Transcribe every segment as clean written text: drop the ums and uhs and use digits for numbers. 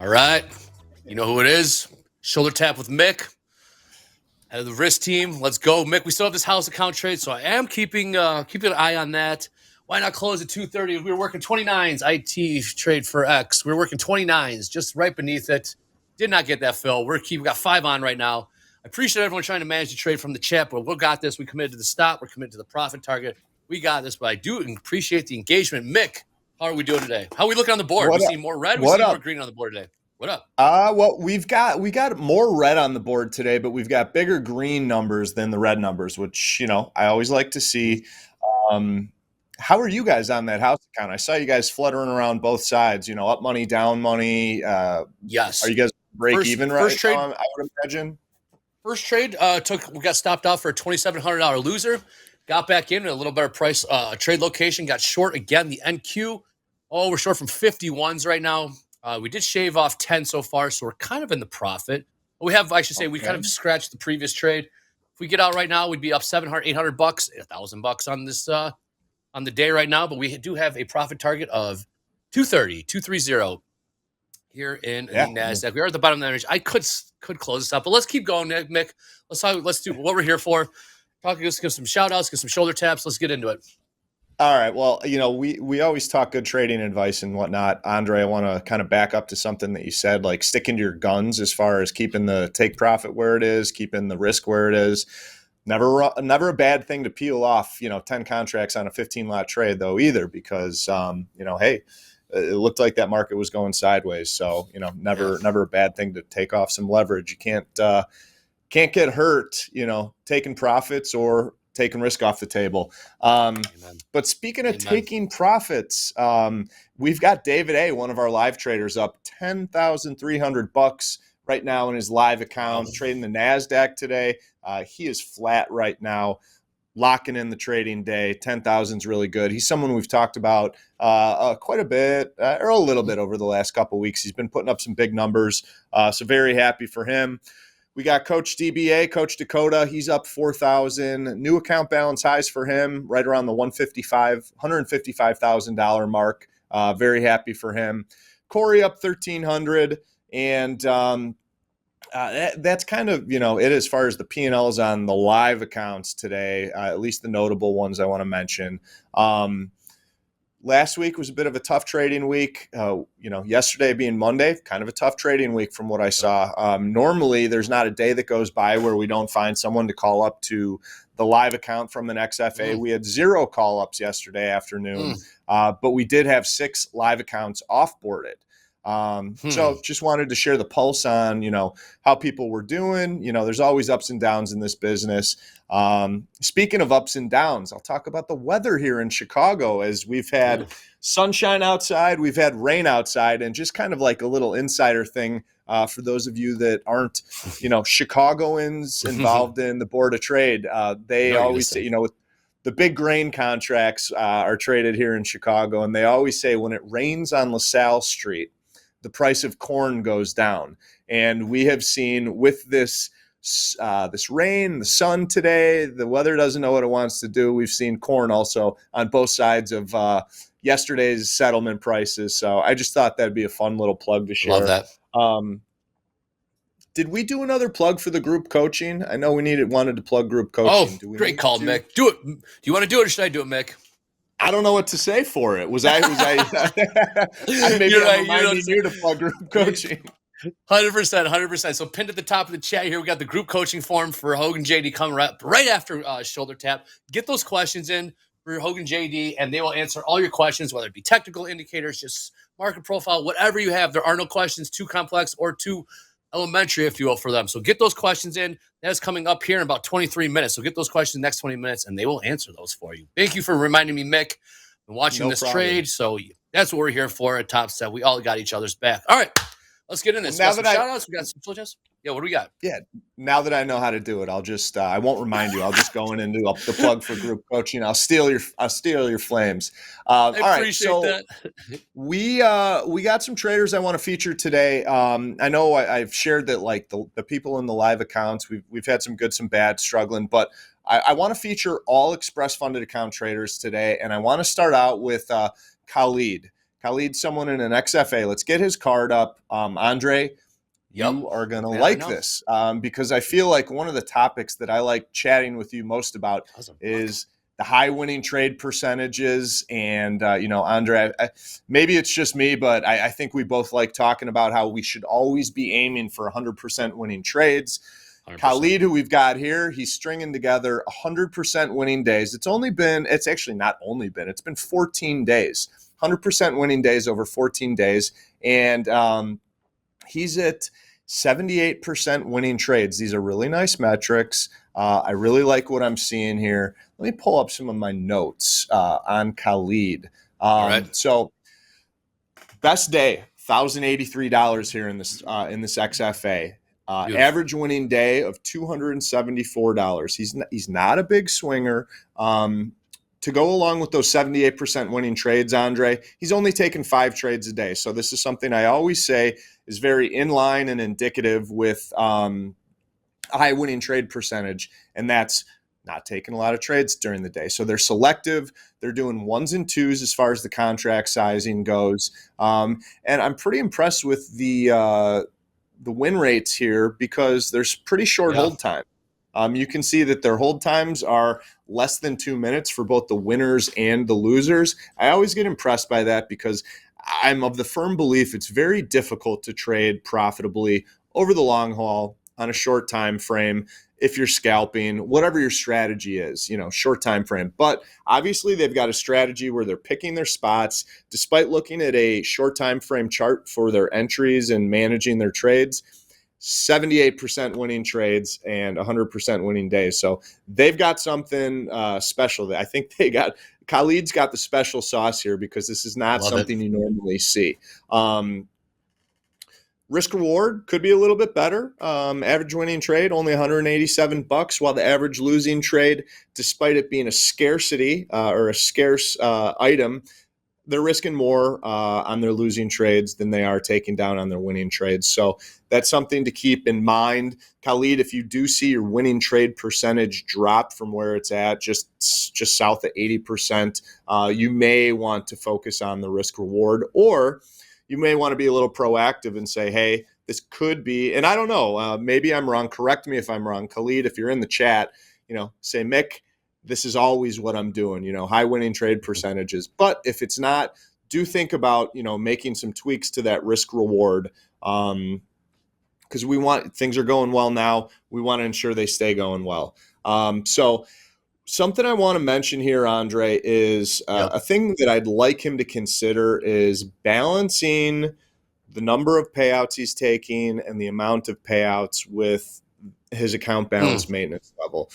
All right. You know who it is. Shoulder tap with Mick. Head of the wrist team. Let's go, Mick. We still have this house account trade, so I am keeping an eye on that. Why not close at 230? We were working 29s. IT trade for X. We were working 29s, just right beneath it. Did not get that fill. We got 5 on right now. I appreciate everyone trying to manage the trade from the chat, but we got this. We committed to the stop. We're committed to the profit target. We got this, but I do appreciate the engagement. Mick, how are we doing today? How are we looking on the board? We see more red. We see more green on the board today. What up? Well, we got more red on the board today, but we've got bigger green numbers than the red numbers, which, I always like to see. How are you guys on that house account? I saw you guys fluttering around both sides, up money, down money. Yes. Are you guys break even right trade, now, I would imagine? First trade we got stopped out for a $2,700 loser. Got back in at a little better price. Trade location got short again. The NQ. Oh, we're short from 51s right now. We did shave off 10 so far, so we're kind of in the profit. We have, I should say, we kind of scratched the previous trade. If we get out right now, we'd be up $700, $800, $1,000 on this on the day right now. But we do have a profit target of 230 here in the NASDAQ. We are at the bottom of the range. I could close this up, but let's keep going, Mick. Let's do what we're here for. Let's give some shout outs, get some shoulder taps. Let's get into it. All right. Well, we always talk good trading advice and whatnot. Andre, I want to kind of back up to something that you said, like sticking to your guns as far as keeping the take profit where it is, keeping the risk where it is. Never a bad thing to peel off, 10 contracts on a 15-lot trade, though, either, because, hey, it looked like that market was going sideways. So, never a bad thing to take off some leverage. You can't get hurt, taking profits or taking risk off the table. But speaking of taking profits, we've got David A., one of our live traders, up $10,300 right now in his live account, trading the NASDAQ today. He is flat right now, locking in the trading day. 10,000 is really good. He's someone we've talked about quite a bit, or a little bit over the last couple of weeks. He's been putting up some big numbers, so very happy for him. We got Coach DBA, Coach Dakota. He's up 4,000. New account balance highs for him, right around the $155,000 mark. Very happy for him. Corey up 1,300, and that's kind of it as far as the P&Ls on the live accounts today. At least the notable ones I want to mention. Last week was a bit of a tough trading week. Yesterday being Monday, kind of a tough trading week from what I saw. Normally, there's not a day that goes by where we don't find someone to call up to the live account from an XFA. We had 0 call-ups yesterday afternoon, but we did have 6 live accounts off-boarded. So just wanted to share the pulse on, how people were doing. There's always ups and downs in this business. Speaking of ups and downs, I'll talk about the weather here in Chicago, as we've had sunshine outside, we've had rain outside, and just kind of like a little insider thing for those of you that aren't, Chicagoans involved in the Board of Trade. They always say, the big grain contracts are traded here in Chicago, and they always say when it rains on LaSalle Street, the price of corn goes down. And we have seen with this rain, the sun today, the weather doesn't know what it wants to do. We've seen corn also on both sides of yesterday's settlement prices. So I just thought that'd be a fun little plug to share. Love that. Did we do another plug for the group coaching? I know we wanted to plug group coaching. Oh, great call, Mick. Do it. Do you want to do it, or should I do it, Mick? I don't know what to say for it. Maybe I'm reminding you to plug group coaching. 100%. So pinned at the top of the chat here, we got the group coaching form for Hogan JD coming up right after shoulder tap. Get those questions in for Hogan JD, and they will answer all your questions, whether it be technical indicators, just market profile, whatever you have. There are no questions too complex or too elementary, if you will, for them. So get those questions in. That's coming up here in about 23 minutes. So get those questions in the next 20 minutes, and they will answer those for you. Thank you for reminding me, Mick, and watching this trade. So that's what we're here for at Topstep. We all got each other's back. All right, let's get in this. Now we got some shout-outs. We got some shout-outs. Yeah, what do we got? Yeah, now that I know how to do it, I'll just I won't remind you. I'll just go in and do the plug for group coaching. I'll steal your flames. I appreciate that. We got some traders I want to feature today. I know I've shared that like the people in the live accounts, we've had some good, some bad, struggling, but I want to feature all express funded account traders today, and I want to start out with Khalid. Khalid's someone in an XFA. Let's get his card up. Andre, Yep. you are going to Man, right like now. this because I feel like one of the topics that I like chatting with you most about is the high winning trade percentages. And, Andre, maybe it's just me, but I think we both like talking about how we should always be aiming for 100% winning trades. 100%. Khalid, who we've got here, he's stringing together 100% winning days. It's actually not only been, it's been 14 days, 100% winning days over 14 days. And he's at 78% winning trades. These are really nice metrics. I really like what I'm seeing here. Let me pull up some of my notes on Khalid. All right. So best day, $1,083 here in this XFA. Average winning day of $274. He's not a big swinger. To go along with those 78% winning trades, Andre, he's only taken 5 trades a day. So this is something I always say is very in line and indicative with a high winning trade percentage, and that's not taking a lot of trades during the day. So they're selective. They're doing 1s and 2s as far as the contract sizing goes. And I'm pretty impressed with the win rates here because there's pretty short hold time. You can see that their hold times are less than 2 minutes for both the winners and the losers. I always get impressed by that because I'm of the firm belief it's very difficult to trade profitably over the long haul on a short time frame if you're scalping, whatever your strategy is, short time frame. But obviously they've got a strategy where they're picking their spots despite looking at a short time frame chart for their entries and managing their trades. 78% winning trades and 100% winning days. So they've got something special. I think Khalid's got the special sauce here because this is not something you normally see. Risk reward could be a little bit better. Average winning trade only $187, while the average losing trade, despite it being a scarcity or a scarce item, they're risking more on their losing trades than they are taking down on their winning trades. So that's something to keep in mind. Khalid, if you do see your winning trade percentage drop from where it's at, just south of 80%, you may want to focus on the risk reward, or you may want to be a little proactive and say, hey, this could be, and I don't know, maybe I'm wrong. Correct me if I'm wrong. Khalid, if you're in the chat, say, Mick, this is always what I'm doing, high winning trade percentages. But if it's not, do think about, making some tweaks to that risk reward because things are going well now. We want to ensure they stay going well. So something I want to mention here, Andre, is a thing that I'd like him to consider is balancing the number of payouts he's taking and the amount of payouts with his account balance maintenance level.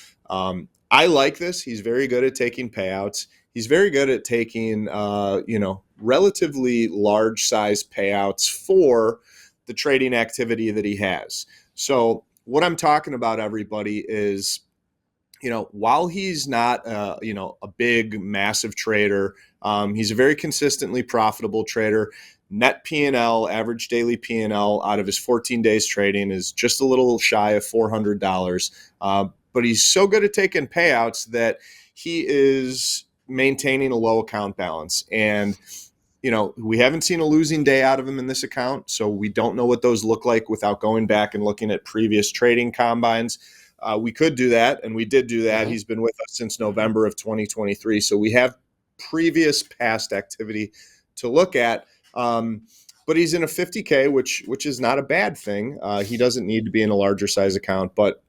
I like this. He's very good at taking payouts. He's very good at taking, relatively large size payouts for the trading activity that he has. So what I'm talking about, everybody, is, while he's not, a big, massive trader, he's a very consistently profitable trader. Net P&L, average daily P&L out of his 14 days trading is just a little shy of $400. But he's so good at taking payouts that he is maintaining a low account balance. And, we haven't seen a losing day out of him in this account, so we don't know what those look like without going back and looking at previous trading combines. We could do that, and we did do that. He's been with us since November of 2023, so we have previous past activity to look at. But he's in a 50K, which is not a bad thing. He doesn't need to be in a larger size account, but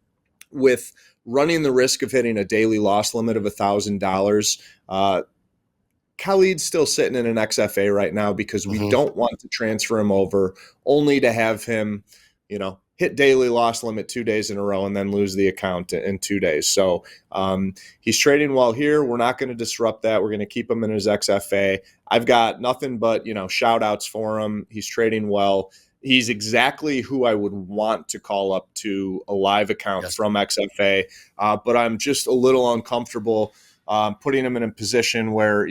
with running the risk of hitting a daily loss limit of $1,000, Khalid's still sitting in an XFA right now because we don't want to transfer him over only to have him, hit daily loss limit 2 days in a row and then lose the account in 2 days. So he's trading well here. We're not going to disrupt that. We're going to keep him in his XFA. I've got nothing but, shout outs for him. He's trading well. He's exactly who I would want to call up to a live account from XFA. But I'm just a little uncomfortable putting him in a position where,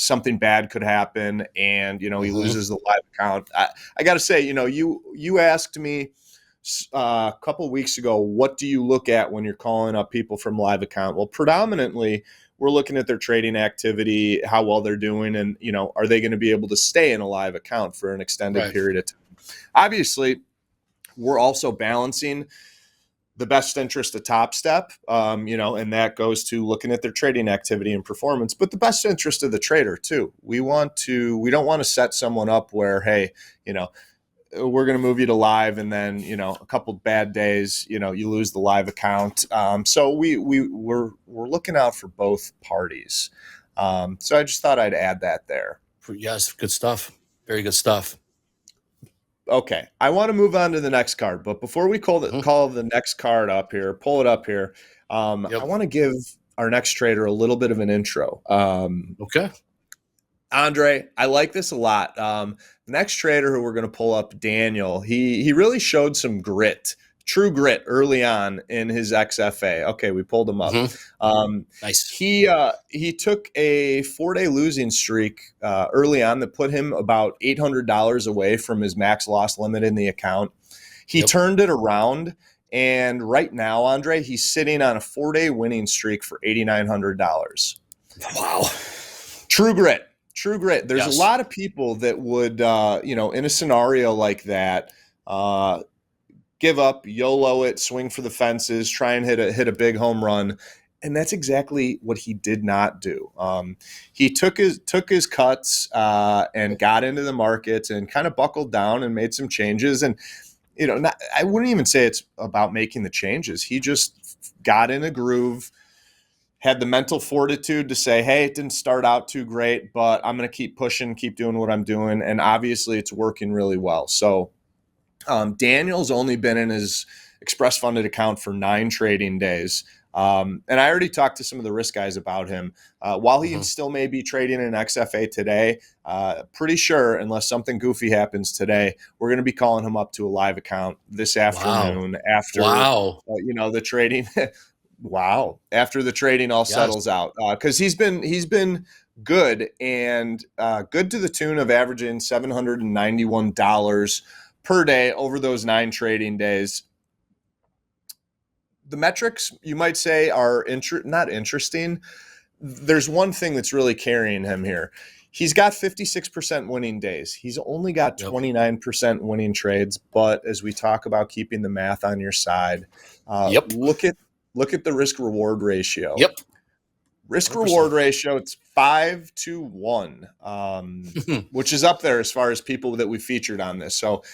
something bad could happen and, he loses the live account. I got to say, you asked me a couple of weeks ago, what do you look at when you're calling up people from live account? Well, predominantly we're looking at their trading activity, how well they're doing, and are they going to be able to stay in a live account for an extended period of time. Obviously, we're also balancing the best interest of Topstep, and that goes to looking at their trading activity and performance, but the best interest of the trader too. We don't want to set someone up where, hey, we're going to move you to live, and then a couple bad days, you lose the live account. So we're looking out for both parties. So I just thought I'd add that there. Yes, good stuff. Very good stuff. Okay, I want to move on to the next card, but before we call the next card up here, pull it up here. I want to give our next trader a little bit of an intro. Okay, Andre, I like this a lot. The next trader who we're going to pull up, Daniel, he really showed some true grit early on in his XFA. Okay, we pulled him up. Nice. He took a 4-day losing streak early on that put him about $800 away from his max loss limit in the account. He turned it around, and right now, Andre, he's sitting on a 4-day winning streak for $8,900. Wow. True grit. There's a lot of people that would, in a scenario like that, give up, YOLO it, swing for the fences, try and hit a big home run, and that's exactly what he did not do. He took his cuts and got into the markets and kind of buckled down and made some changes. And I wouldn't even say it's about making the changes. He just got in a groove. Had the mental fortitude to say, hey, it didn't start out too great, but I'm going to keep pushing, keep doing what I'm doing. And obviously it's working really well. So Daniel's only been in his express funded account for 9 trading days. And I already talked to some of the risk guys about him. While he still may be trading in XFA today, pretty sure, unless something goofy happens today, we're going to be calling him up to a live account this afternoon after the trading. Wow. After the trading all settles out. Because he's been good, and good to the tune of averaging $791 per day over those 9 trading days. The metrics, you might say, are not interesting. There's one thing that's really carrying him here. He's got 56% winning days. He's only got 29% winning trades. But as we talk about keeping the math on your side, look at the risk reward ratio. Risk 100%. Reward ratio, it's 5-to-1, which is up there as far as people that we featured on this. So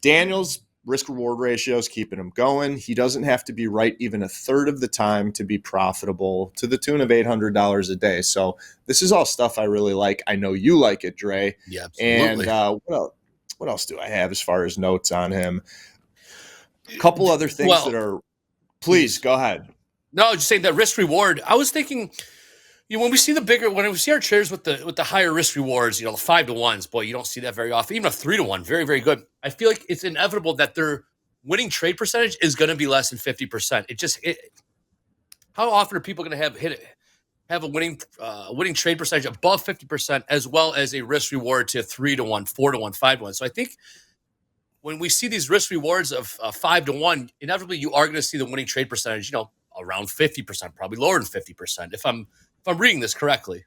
Daniel's risk reward ratio is keeping him going. He doesn't have to be right even a third of the time to be profitable, to the tune of $800 a day. So this is all stuff I really like. I know you like it, Dre. Yeah, absolutely. And what else do I have as far as notes on him? A couple other things that are. Please go ahead. No, just saying that risk reward. I was thinking, when we see when we see our traders with the higher risk rewards, the 5-to-1s, boy, you don't see that very often. Even a 3-to-1, very, very good. I feel like it's inevitable that their winning trade percentage is going to be less than 50%. How often are people going to have a winning trade percentage above 50%, as well as a risk reward to 3-to-1, 4-to-1, 5-to-1? So I think when we see these risk rewards of 5-to-1, inevitably you are going to see the winning trade percentage, around 50%, probably lower than 50%, if I'm reading this correctly.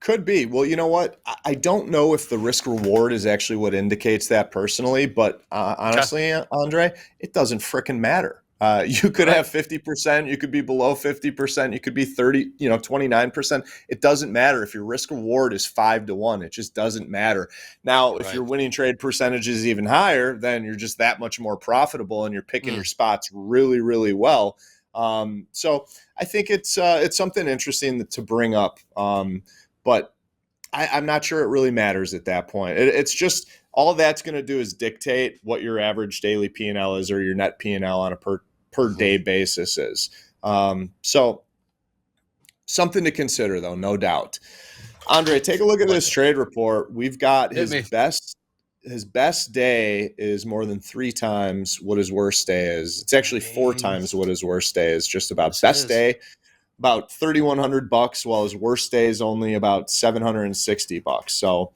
Could be. Well, you know what? I don't know if the risk reward is actually what indicates that personally, but honestly, Andre, it doesn't frickin' matter. You could have 50%, you could be below 50%, you could be 29%. It doesn't matter if your risk reward is 5-to-1. It just doesn't matter. Now, if your winning trade percentage is even higher, then you're just that much more profitable and you're picking your spots really, really well. So I think it's something interesting to bring up. But I'm not sure it really matters at that point. It's just all that's going to do is dictate what your average daily P&L is, or your net P&L on a per day basis is. So something to consider, though, no doubt. Andre, take a look at this trade report. We've got his best day is more than 3 times what his worst day is. It's actually 4 times what his worst day is. Just about best day, about $3,100, while his worst day is only about $760. So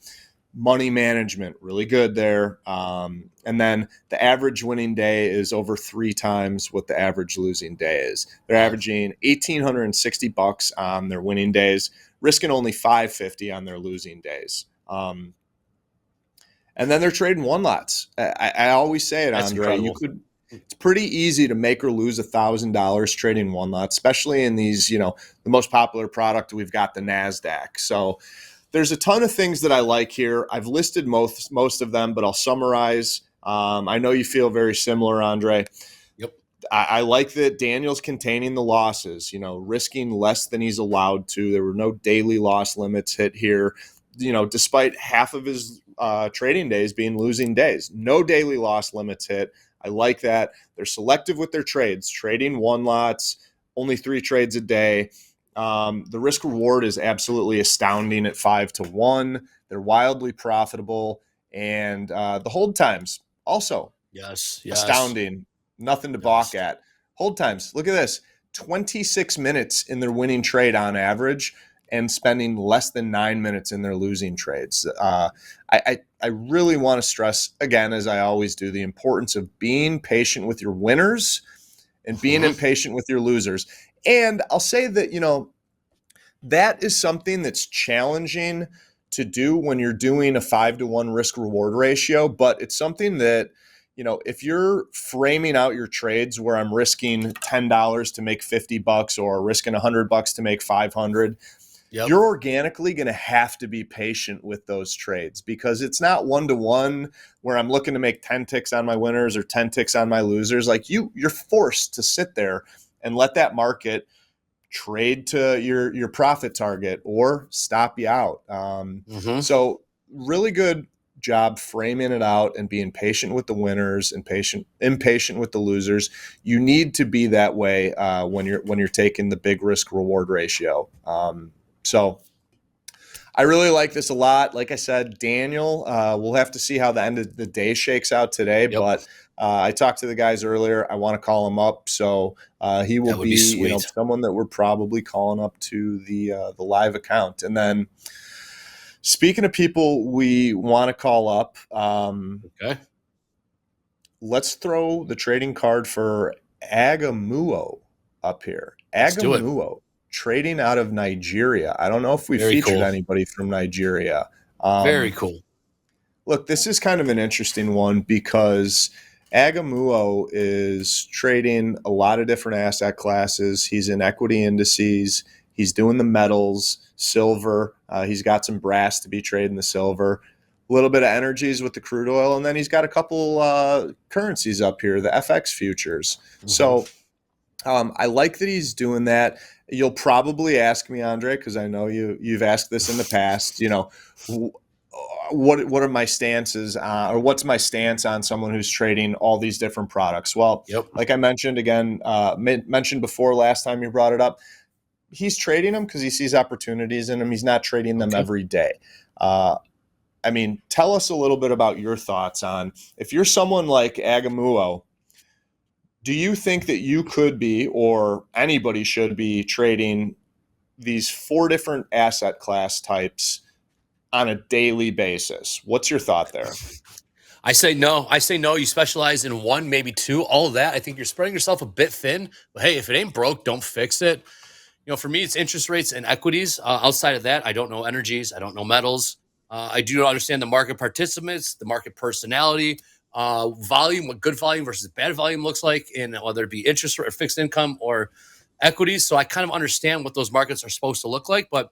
Money management, really good there. And then the average winning day is over 3 times what the average losing day is. They're Wow. averaging $1,860 on their winning days, risking only $550 on their losing days. And then they're trading one lots. I always say it, That's Andre. incredible. It's pretty easy to make or lose $1,000 trading one lot, especially in these, the most popular product we've got, the NASDAQ. So there's a ton of things that I like here. I've listed most of them, but I'll summarize. I know you feel very similar, Andre. Yep. I like that Daniel's containing the losses, risking less than he's allowed to. There were no daily loss limits hit here, despite half of his trading days being losing days. No daily loss limits hit. I like that. They're selective with their trades, trading one lots, only 3 trades a day. The risk reward is absolutely astounding at 5-1. They're wildly profitable. And the hold times also Yes. astounding. Nothing to balk at. Hold times. Look at this. 26 minutes in their winning trade on average and spending less than 9 minutes in their losing trades. I really want to stress, again, as I always do, the importance of being patient with your winners and being impatient with your losers. And I'll say that, that is something that's challenging to do when you're doing a 5-1 risk reward ratio, but it's something that, if you're framing out your trades where I'm risking $10 to make $50 or risking $100 to make 500, you're organically going to have to be patient with those trades, because it's not 1-1 where I'm looking to make 10 ticks on my winners or 10 ticks on my losers. Like you're forced to sit there and let that market trade to your profit target or stop you out. So really good job framing it out and being patient with the winners and impatient with the losers. You need to be that way when you're taking the big risk reward ratio. So I really like this a lot. Like I said, Daniel, we'll have to see how the end of the day shakes out today, but I talked to the guys earlier. I want to call him up. So he will be someone that we're probably calling up to the live account. And then speaking of people we want to call up, let's throw the trading card for Agamuo up here. Agamuo, trading out of Nigeria. I don't know if we featured anybody from Nigeria. Very cool. Look, this is kind of an interesting one because Agamuo is trading a lot of different asset classes. He's in equity indices. He's doing the metals, silver. He's got some brass to be trading the silver. A little bit of energies with the crude oil. And then he's got a couple currencies up here, the FX futures. So I like that he's doing that. You'll probably ask me, Andre, because I know you've asked this in the past, what are my stances or what's my stance on someone who's trading all these different products? Well, like I mentioned again, mentioned before last time you brought it up, he's trading them because he sees opportunities in them. He's not trading them every day. Tell us a little bit about your thoughts on, if you're someone like Agamuo, do you think that you could be, or anybody should be, trading these 4 different asset class types on a daily basis? What's your thought there? I say no. You specialize in 1, maybe 2, all of that. I think you're spreading yourself a bit thin. But hey, if it ain't broke, don't fix it. For me, it's interest rates and equities. Outside of that, I don't know energies. I don't know metals. I do understand the market participants, the market personality, volume, what good volume versus bad volume looks like, in whether it be interest or fixed income or equities. So I kind of understand what those markets are supposed to look like. But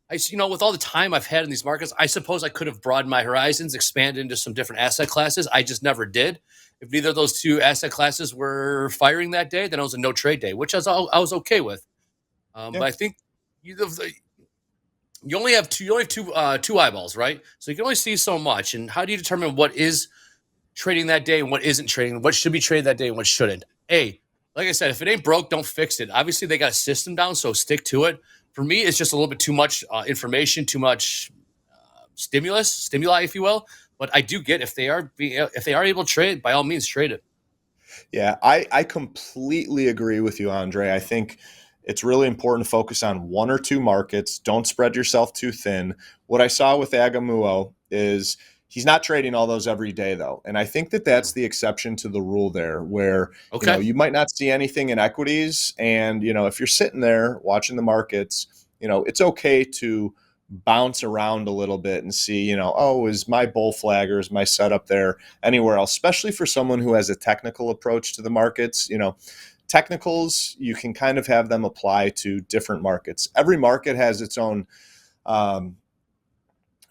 with all the time I've had in these markets, I suppose I could have broadened my horizons, expanded into some different asset classes. I just never did. If neither of those 2 asset classes were firing that day, then it was a no trade day, which I was okay with. But I think you only have two eyeballs, right? So you can only see so much. And how do you determine what is trading that day and what isn't trading? What should be traded that day and what shouldn't? Like I said, if it ain't broke, don't fix it. Obviously, they got a system down, so stick to it. For me, it's just a little bit too much information, too much stimuli, if you will. But I do get if they are able to trade, by all means, trade it. Yeah, I completely agree with you, Andre. I think it's really important to focus on 1 or 2 markets. Don't spread yourself too thin. What I saw with Agamuo is he's not trading all those every day, though. And I think that that's the exception to the rule there, where, Okay. you might not see anything in equities. And, if you're sitting there watching the markets, it's okay to bounce around a little bit and see, oh, is my bull flag or is my setup there anywhere else, especially for someone who has a technical approach to the markets. Technicals, you can kind of have them apply to different markets. Every market has its own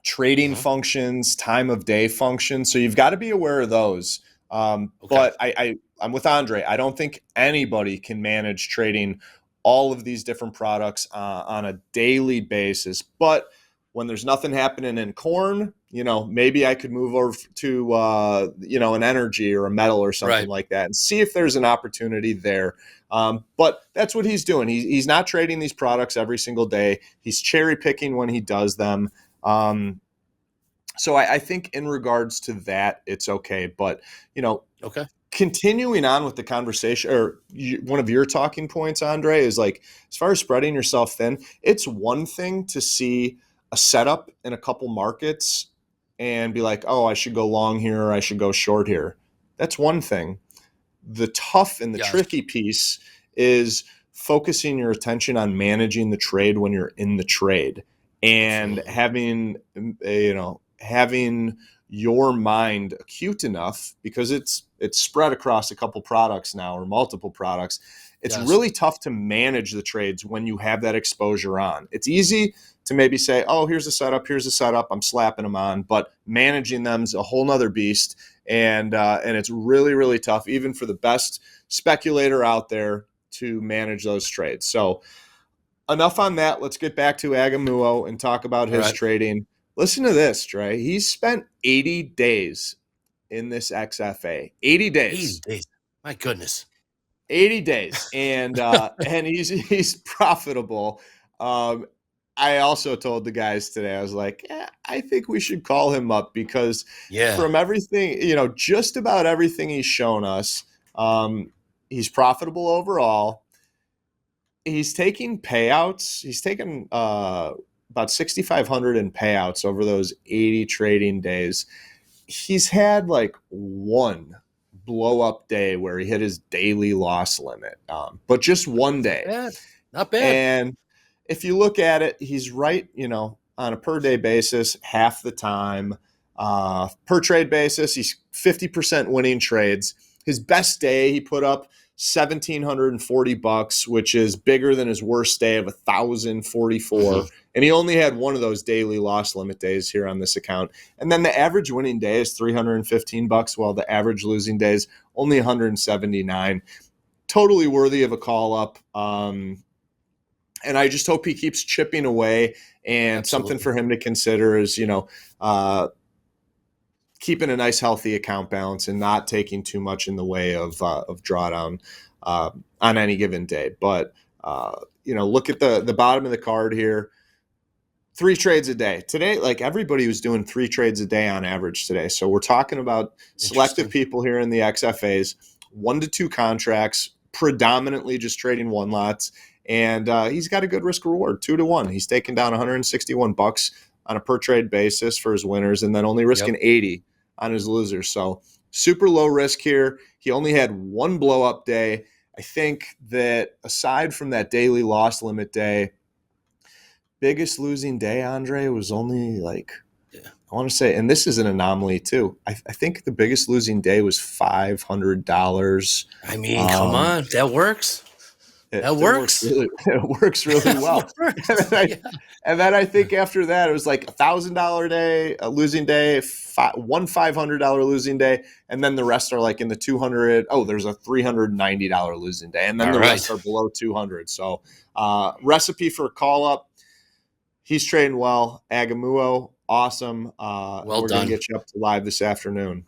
trading functions, time of day functions. So you've got to be aware of those. But I'm with Andre. I don't think anybody can manage trading all of these different products on a daily basis. But when there's nothing happening in corn, maybe I could move over to, an energy or a metal or something like that and see if there's an opportunity there. But that's what he's doing. He's not trading these products every single day. He's cherry picking when he does them. So I think in regards to that, it's okay. But, continuing on with the conversation, or one of your talking points, Andre, is like, as far as spreading yourself thin, it's one thing to see a setup in a couple markets and be like, oh, I should go long here, or I should go short here. That's one thing. The tough and the tricky piece is focusing your attention on managing the trade when you're in the trade, and having your mind acute enough, because it's spread across a couple products now, or multiple products. It's really tough to manage the trades when you have that exposure on. It's easy to maybe say, oh, here's a setup, I'm slapping them on, but managing them's a whole nother beast. And it's really, really tough, even for the best speculator out there, to manage those trades. So enough on that. Let's get back to Agamuo and talk about his trading. Listen to this, Trey. He's spent 80 days in this XFA. 80 days. 80 days. My goodness. 80 days. And and he's profitable. I also told the guys today, I was like, I think we should call him up, because from everything, just about everything he's shown us, he's profitable overall. He's taking payouts. He's taken about 6,500 in payouts over those 80 trading days. He's had like one blow up day where he hit his daily loss limit, but just one day. Not bad. And if you look at it, he's right, on a per day basis, half the time. Per trade basis, he's 50% winning trades. His best day, he put up $1,740, which is bigger than his worst day of 1,044. And he only had one of those daily loss limit days here on this account. And then the average winning day is $315, while the average losing day is only 179. Totally worthy of a call up. And I just hope he keeps chipping away. And something for him to consider is, keeping a nice, healthy account balance and not taking too much in the way of drawdown on any given day. But, look at the bottom of the card here. 3 trades a day. Today, like, everybody was doing 3 trades a day on average today. So we're talking about selective people here in the XFAs, 1 to 2 contracts, predominantly just trading one lots. And he's got a good risk reward, 2 to 1. He's taken down $161 on a per trade basis for his winners, and then only risking 80 on his losers. So super low risk here. He only had one blow up day. I think that aside from that daily loss limit day, biggest losing day, Andre, was only like, I want to say, and this is an anomaly too, I think the biggest losing day was $500. I mean, come on, that works. That works. It works really well. And then I think after that, it was like $1,000 day, a losing day, one $500 losing day, and then the rest are like in the 200. Oh, there's a $390 losing day, and then the rest are below 200. So recipe for a call up. He's trading well. Agamuo, awesome. We're going to get you up to live this afternoon.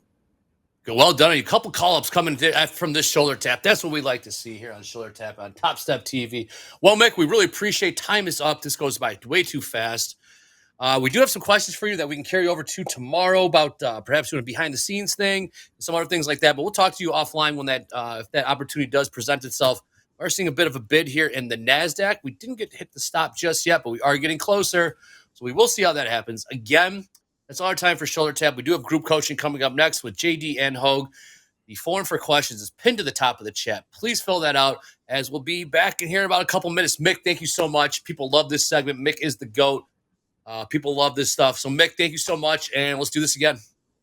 Well done. A couple call-ups coming from this shoulder tap. That's what we like to see here on Shoulder Tap on TopstepTV. Well, Mick, we really appreciate. Time is up. This goes by way too fast. We do have some questions for you that we can carry over to tomorrow about perhaps doing a behind-the-scenes thing, some other things like that. But we'll talk to you offline when if that opportunity does present itself. We're seeing a bit of a bid here in the NASDAQ. We didn't get to hit the stop just yet, but we are getting closer. So we will see how that happens. Again, That's all our time for Shoulder Tap. We do have group coaching coming up next with JD and Hogue. The form for questions is pinned to the top of the chat. Please fill that out as we'll be back in here in about a couple minutes. Mick, thank you so much. People love this segment. Mick is the GOAT. People love this stuff. So, Mick, thank you so much, and let's do this again.